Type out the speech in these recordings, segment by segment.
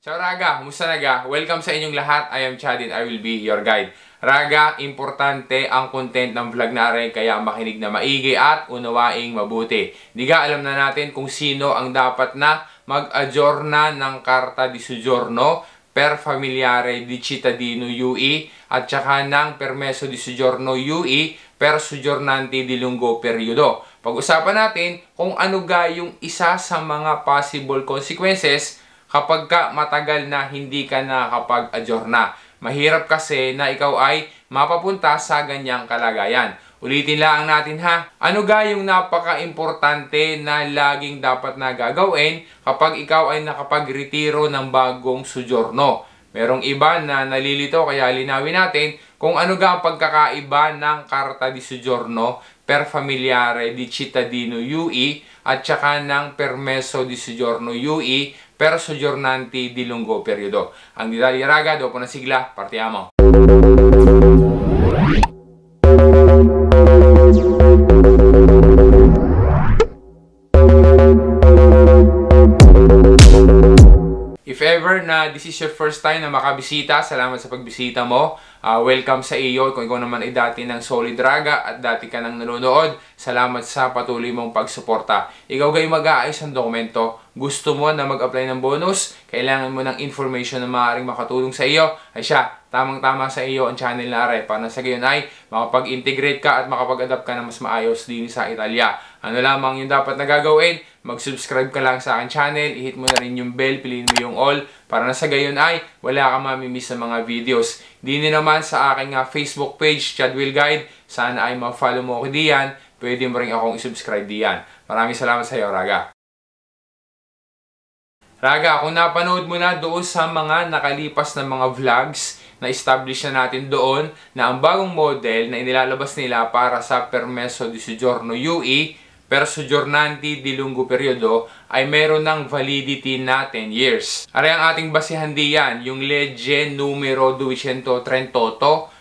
Ciao Raga! Kumusta naga? Welcome sa inyong lahat. I am Chad and I will be your guide. Raga, importante ang content ng vlog na rin kaya makinig na maigi at unawaing mabuti. Diga alam na natin kung sino ang dapat na mag-adjorna ng Carta di Soggiorno per Familiare di Cittadino UE at saka ng Permesso di Soggiorno UE per Soggiornanti di Lungo Periodo. Pag-usapan natin kung ano ga yung isa sa mga possible consequences kapag ka matagal na hindi ka nakakapag-adjorna. Mahirap kasi na ikaw ay mapapunta sa ganyang kalagayan. Ulitin lang natin ha. Ano ga yung napaka-importante na laging dapat na gagawin kapag ikaw ay nakapag-retiro ng bagong soggiorno? Merong iba na nalilito kaya linawin natin kung ano ga ang pagkakaiba ng Carta di Soggiorno per Familiare di Cittadino UE at saka ng Permesso di Soggiorno UE per Soggiornanti di Lungo Periodo. Ang detalye raga, dopo na sigla, partiamo! If ever na this is your first time na makabisita, salamat sa pagbisita mo. Welcome sa iyo. Kung ikaw naman ay dati ng solid raga at dati ka nang nanonood, salamat sa patuloy mong pagsuporta. Ikaw gay mag-aayos ng dokumento, gusto mo na mag-apply ng bonus, kailangan mo ng information na maaaring makatulong sa iyo, ay siya, tamang-tama sa iyo ang channel na are para sa gayon ay makapag-integrate ka at makapag-adapt ka na mas maayos din sa Italia. Ano lamang yung dapat na gagawin? Mag-subscribe ka lang sa aking channel, i-hit mo na rin yung bell, piliin mo yung all para na sa gayon ay wala ka mamimiss sa mga videos. Di naman sa aking Facebook page, Chad Will Guide, sana ay ma-follow mo ako diyan, pwede mo rin akong i-subscribe diyan. Maraming salamat sa iyo, Raga. Raga, kung napanood mo na doon sa mga nakalipas na mga vlogs, na-establish na natin doon na ang bagong model na inilalabas nila para sa Permesso di Soggiorno UE per Soggiornanti di Lungo Periodo ay meron ng validity na 10 years. Aray ang ating basihan diyan, yung Legge numero 238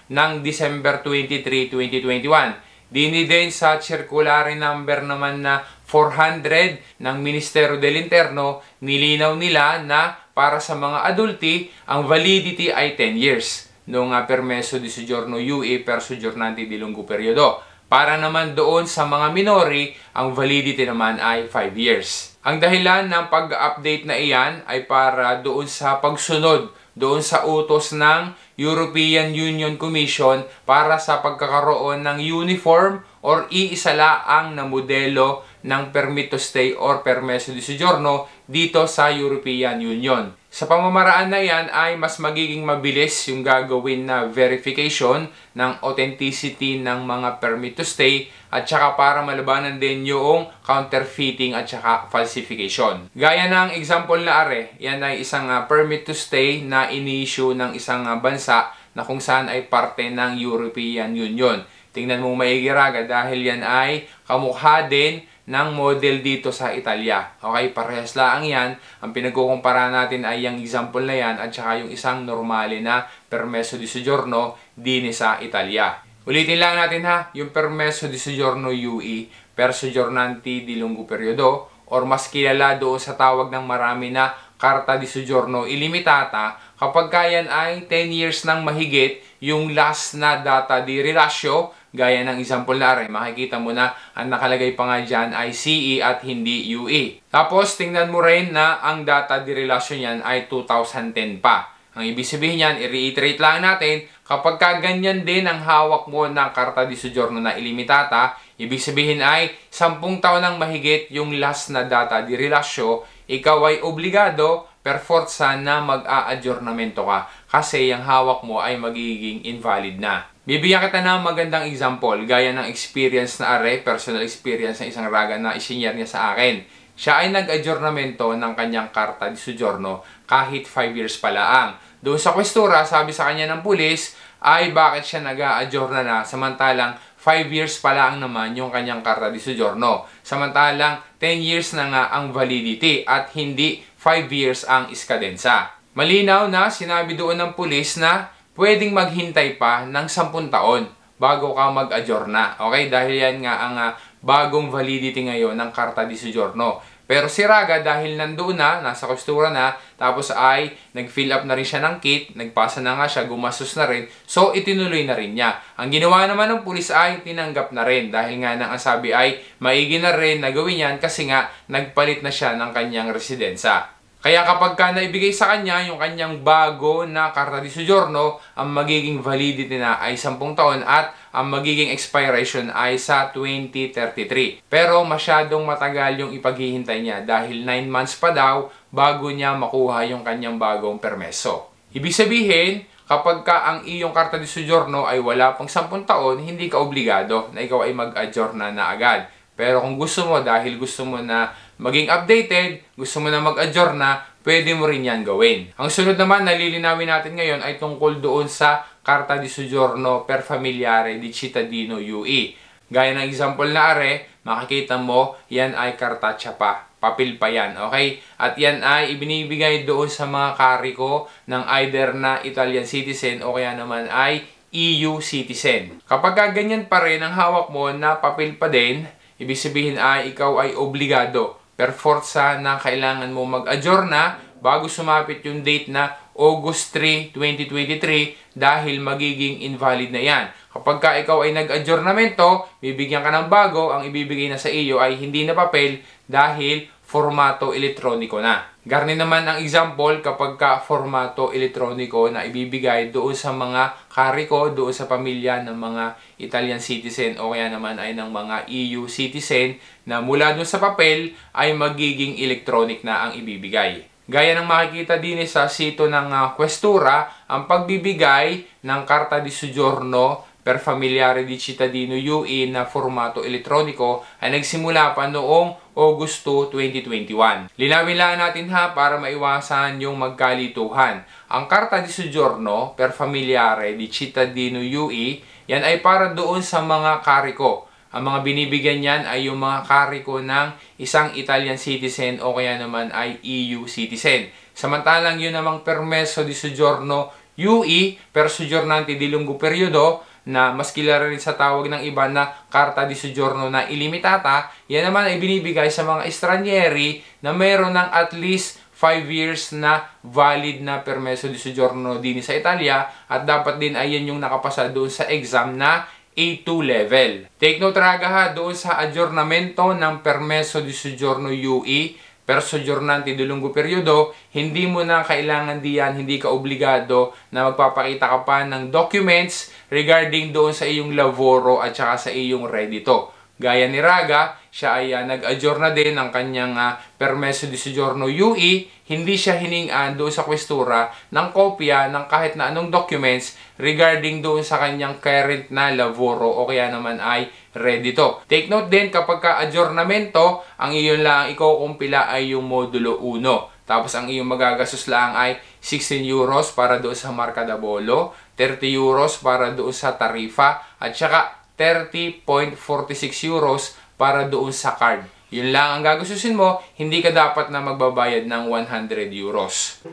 ng December 23, 2021. Dini din sa circulary number naman na 400 ng Ministero del Interno, nilinaw nila na para sa mga adulti, ang validity ay 10 years noong Permesso di Soggiorno UE per Soggiornanti di Lungo Periodo. Para naman doon sa mga minori, ang validity naman ay 5 years. Ang dahilan ng pag-update na iyan ay para doon sa pagsunod, doon sa utos ng European Union Commission para sa pagkakaroon ng uniform or iisa laang na modelo ng permit to stay or permesso di soggiorno dito sa European Union. Sa pamamaraan na yan ay mas magiging mabilis yung gagawin na verification ng authenticity ng mga permit to stay at saka para malabanan din yung counterfeiting at saka falsification. Gaya ng example na are, yan ay isang permit to stay na ini-issue ng isang bansa na kung saan ay parte ng European Union. Tingnan mo maigi raga dahil yan ay kamukha din ng model dito sa Italia. Okay, parehas lang yan. Ang pinagkukumpara natin ay yung example na yan at saka yung isang normale na Permesso di Soggiorno din sa Italia. Ulitin lang natin ha, yung Permesso di Soggiorno UE per Soggiornanti di Lungo Periodo or mas kilala doon sa tawag ng marami na Carta di Soggiorno Illimitata kapag kayan ay 10 years nang mahigit yung last na data di relasyo. Gaya ng example na rin, makikita mo na ang nakalagay pa nga dyan ay CE at hindi UE. Tapos, tingnan mo rin na ang data di relasyon yan ay 2010 pa. Ang ibig sabihin yan, i-reiterate lang natin, kapag ganyan din ang hawak mo ng Carta di Soggiorno na Illimitata, ibig sabihin ay 10 taon nang mahigit yung last na data di relasyo, ikaw ay obligado per forza na mag-a-adjornamento ka kasi yung hawak mo ay magiging invalid na. Bibigyan kita ng magandang example, gaya ng experience na are, personal experience ng isang raga na isinyer niya sa akin. Siya ay nag-adjornamento ng kanyang Carta di Soggiorno kahit 5 years pa lang. Doon sa kwestura, sabi sa kanya ng pulis, ay bakit siya nag-a-adjorna na samantalang 5 years pa lang naman yung kanyang Carta di Soggiorno. Samantalang 10 years na nga ang validity at hindi 5 years ang iskadensa. Malinaw na sinabi doon ng pulis na pwedeng maghintay pa ng 10 taon bago ka mag-adjorna. Okay? Dahil yan nga ang bagong validity ngayon ng Carta di Soggiorno. Pero si Raga, dahil nandoon na, nasa kustura na, tapos ay nag-fill up na rin siya ng kit, nagpasa na nga siya, gumastos na rin, so itinuloy na rin niya. Ang ginawa naman ng pulis ay tinanggap na rin dahil nga nang ang sabi ay maigi na rin na gawin yan kasi nga nagpalit na siya ng kanyang residensya. Kaya kapag ka naibigay sa kanya yung kanyang bago na Carta di Soggiorno, ang magiging validity na ay 10 taon at ang magiging expiration ay sa 2033. Pero masyadong matagal yung ipaghihintay niya dahil 9 months pa daw bago niya makuha yung kanyang bagong permeso. Ibig sabihin, kapag ka ang iyong Carta di Soggiorno ay wala pang 10 taon, hindi ka obligado na ikaw ay mag-adjourna na agad. Pero kung gusto mo, dahil gusto mo na maging updated, gusto mo na mag-adjourna, pwede mo rin yan gawin. Ang sunod naman na lilinawin natin ngayon ay tungkol doon sa Carta di Soggiorno per Familiare di Cittadino UE. Gaya ng example na are, makikita mo, yan ay kartaccia pa. Papel pa yan, okay? At yan ay ibinibigay doon sa mga kariko ng either na Italian citizen o kaya naman ay EU citizen. Kapag ganyan pa rin ang hawak mo na papel pa din, ibig sabihin ay ikaw ay obligado per forza na kailangan mo mag-adjourna bago sumapit yung date na August 3, 2023 dahil magiging invalid na yan. Kapag ka ikaw ay nag-adjournamento, bibigyan ka ng bago, ang ibibigay na sa iyo ay hindi na papel dahil formato elektroniko na. Garni naman ang example kapag ka formato elektroniko na ibibigay doon sa mga kariko, doon sa pamilya ng mga Italian citizen o kaya naman ay ng mga EU citizen na mula doon sa papel ay magiging electronic na ang ibibigay. Gaya ng makikita din sa sito ng Questura, ang pagbibigay ng Carta di Soggiorno per Familiare di Cittadino UE na formato elektroniko ay nagsimula pa noong Agosto 2021. Linawin lang natin para maiwasan yung magkalituhan. Ang Carta di Soggiorno per Familiare di Cittadino UE, yan ay para doon sa mga kariko. Ang mga binibigyan niyan ay yung mga kariko ng isang Italian citizen o kaya naman ay EU citizen. Samantalang yun namang permeso di soggiorno UE per soggiornante di lungo periodo na mas kilala rin sa tawag ng iba na Carta di Soggiorno na illimitata, yan naman ay binibigay sa mga estranyeri na mayroon ng at least 5 years na valid na permeso di soggiorno din sa Italia at dapat din ay yan yung nakapasa doon sa exam na A2 level. Take note Raga doon sa aggiornamento ng permeso di soggiorno UE per soggiornante di lungo periodo, hindi mo na kailangan diyan, hindi ka obligado na magpapakita ka pa ng documents regarding doon sa iyong lavoro at saka sa iyong reddito. Gaya ni Raga, siya ay nag-adjourna din ng kanyang permeso di soggiorno UE, hindi siya hiningan doon sa Questura ng kopya ng kahit na anong documents regarding doon sa kanyang current na lavoro o kaya naman ay reddito. Take note din kapag ka-adjournamento, ang iyon lang ikukumpila ay yung modulo 1. Tapos ang iyong magagastos lang ay 16 euros para doon sa marka da bollo, 30 euros para doon sa tarifa, at saka 30.46 euros para doon sa card. Yun lang ang gagastusin mo, hindi ka dapat na magbabayad ng 100 euros.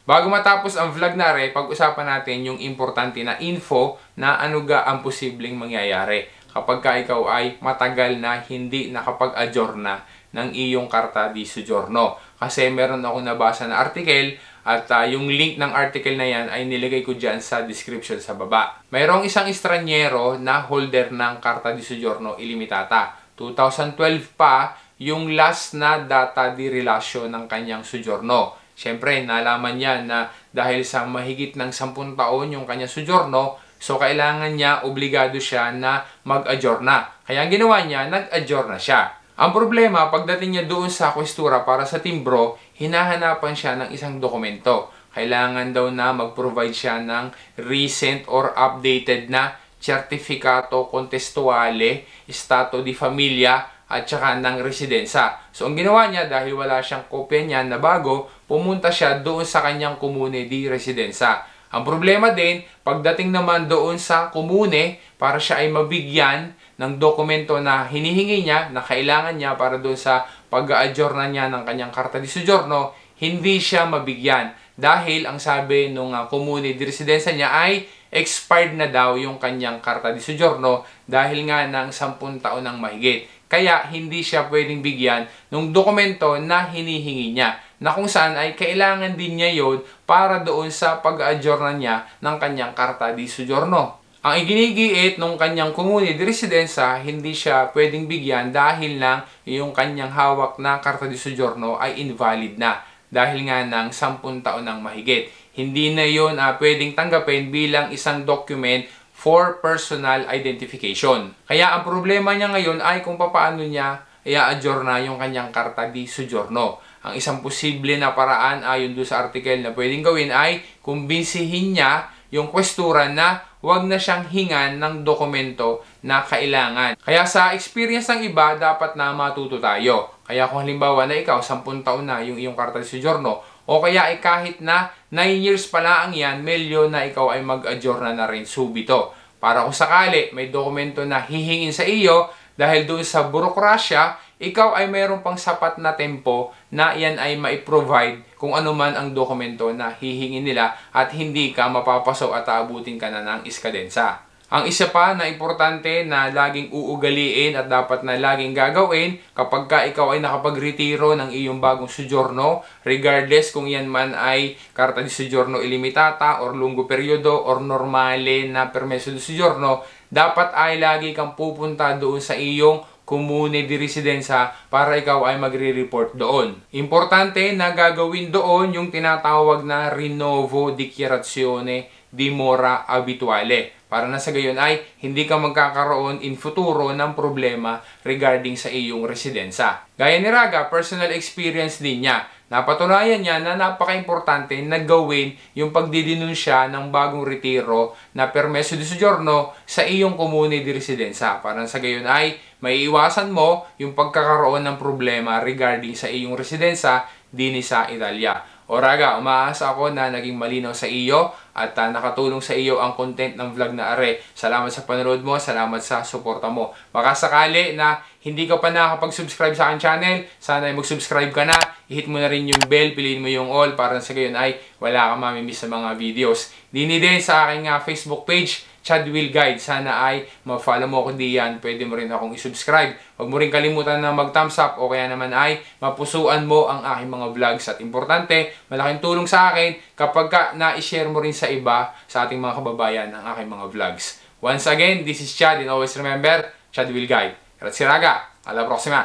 Bago matapos ang vlog na pag-usapan natin yung importante na info na ano ga ang posibleng mangyayari kapag ka ikaw ay matagal na hindi nakapag-adjourna ng iyong Carta di Soggiorno. Kasi meron akong nabasa na article at yung link ng article na yan ay nilagay ko dyan sa description sa baba. Mayroong isang estranyero na holder ng Carta di Soggiorno illimitata. 2012 pa yung last na data di relasyon ng kanyang soggiorno. Siyempre, nalaman niya na dahil sa mahigit ng 10 taon yung kanyang soggiorno, so kailangan niya, obligado siya na mag-adjourna. Kaya ang ginawa niya, nag-adjourna siya. Ang problema, pagdating niya doon sa Questura para sa timbro, hinahanapan siya ng isang dokumento. Kailangan daw na mag-provide siya ng recent or updated na Certificato Contestuale, Stato di Familia, at saka ng residensya. So, ang ginawa niya, dahil wala siyang kopya niyan na bago, pumunta siya doon sa kanyang komune di residensya. Ang problema din, pagdating naman doon sa komune, para siya ay mabigyan ng dokumento na hinihingi niya, na kailangan niya para doon sa pag-a-adjourna niya ng kanyang Carta di Soggiorno, hindi siya mabigyan. Dahil ang sabi nung komune di residensya niya ay expired na daw yung kanyang Carta di Soggiorno dahil nga ng 10 taon ng mahigit. Kaya hindi siya pwedeng bigyan ng dokumento na hinihingi niya, na kung saan ay kailangan din niya yun para doon sa pag-adjourna niya ng kanyang Carta di Soggiorno. Ang iginigiit ng kanyang comune di residenza, hindi siya pwedeng bigyan dahil lang yung kanyang hawak na Carta di Soggiorno ay invalid na dahil nga ng 10 taon ng mahigit. Hindi na yun pwedeng tanggapin bilang isang document for personal identification. Kaya ang problema niya ngayon ay kung paano niya i-adjourna yung kanyang Carta di Soggiorno. Ang isang posible na paraan ayon doon sa article na pwedeng gawin ay kumbinsihin niya yung kwestura na wag na siyang hingan ng dokumento na kailangan. Kaya sa experience ng iba, dapat na matuto tayo. Kaya kung halimbawa na ikaw, 10 taon na yung iyong Carta di Soggiorno, o kaya ay kahit na 9 years pa lang yan, melyo na ikaw ay mag-adjourna na rin subito. Para kung sakali may dokumento na hihingin sa iyo, dahil doon sa burokrasya, ikaw ay mayroon pang sapat na tempo na yan ay mai-provide kung ano man ang dokumento na hihingin nila at hindi ka mapapasaw at aabutin ka na ng iskadensa. Ang isa pa na importante na laging uugaliin at dapat na laging gagawin kapag ka ikaw ay nakapagretiro ng iyong bagong soggiorno, regardless kung yan man ay Carta di Soggiorno Illimitata or lungo periodo or normale na permeso di soggiorno, dapat ay lagi kang pupunta doon sa iyong comune di residenza para ikaw ay magre-report doon. Importante na gagawin doon yung tinatawag na Rinnovo Dichiarazione di Mora Abituale. Para na sa gayon ay hindi ka magkakaroon in futuro ng problema regarding sa iyong residensa. Gaya ni Raga, personal experience din niya. Napatunayan niya na napaka-importante na gawin yung pagdidenunsya ng bagong retiro na permeso di soggiorno sa iyong comune di residenza. Para sa gayon ay maiiwasan mo yung pagkakaroon ng problema regarding sa iyong residensa din sa Italia. O Raga, umaasa ako na naging malinaw sa iyo at nakatulong sa iyo ang content ng vlog na are. Salamat sa panonood mo, salamat sa suporta mo. Baka sakali na hindi ka pa nakakapag-subscribe sa aking channel, sana ay mag-subscribe ka na, i-hit mo na rin yung bell, piliin mo yung all para sa gayon ay wala kang mamimiss sa mga videos. Dini din sa aking Facebook page, Chad Will Guide. Sana ay ma-follow mo ako diyan. Pwede mo rin akong i-subscribe. Huwag mo rin kalimutan na mag-thumbs up o kaya naman ay mapusuan mo ang aking mga vlogs. At importante, malaking tulong sa akin kapag na-share mo rin sa iba, sa ating mga kababayan, ang aking mga vlogs. Once again, this is Chad and always remember, Chad Will Guide. Grazie raga, alla prossima!